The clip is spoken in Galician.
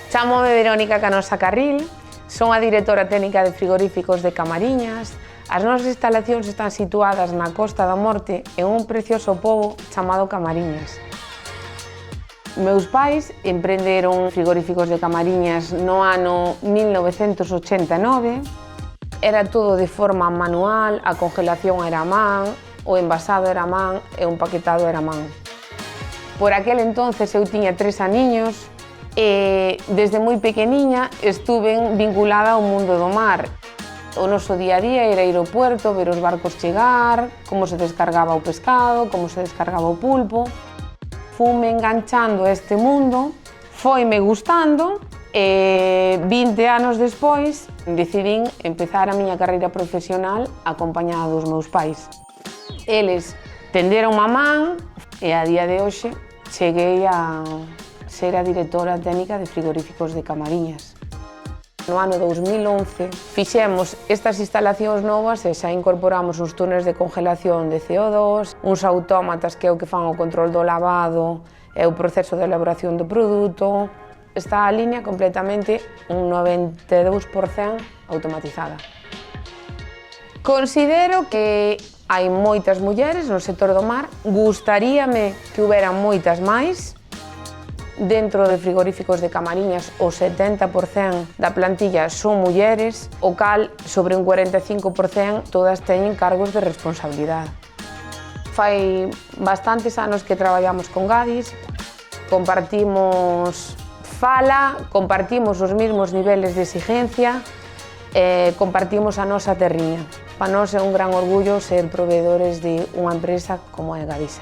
Chámome Verónica Canosa Carril, son a directora técnica de frigoríficos de Camariñas. As nosas instalacións están situadas na Costa da Morte en un precioso pobo chamado Camariñas. Meus pais emprenderon frigoríficos de Camariñas no ano 1989. Era todo de forma manual, a congelación era a man, o envasado era a man e o empaquetado era a man. Por aquel entonces eu tiña 3 aniños e desde moi pequeniña estuve vinculada ao mundo do mar. O noso día a día era ir ao puerto, ver os barcos chegar, como se descargaba o pescado, como se descargaba o pulpo. Fume enganchando a este mundo, foime gustando e 20 anos despois decidín empezar a miña carreira profesional acompañada dos meus pais. Eles tenderon a man e a día de hoxe cheguei a ser a directora técnica de frigoríficos de Camariñas. No ano 2011 fixemos estas instalacións novas e xa incorporamos uns túneles de congelación de CO2, uns autómatas que é o que fan o control do lavado e o proceso de elaboración do produto. Está a liña completamente un 92% automatizada. Considero que hai moitas mulleres no sector do mar, gustaríame que houbera moitas máis. Dentro de frigoríficos de Camariñas, o 70% da plantilla son mulleres, o cal, sobre un 45%, todas teñen cargos de responsabilidade. Fai bastantes anos que traballamos con Gadis, compartimos fala, compartimos os mesmos niveles de exigencia e compartimos a nosa terriña. Para nós é un gran orgullo ser proveedores de unha empresa como é Gadisa.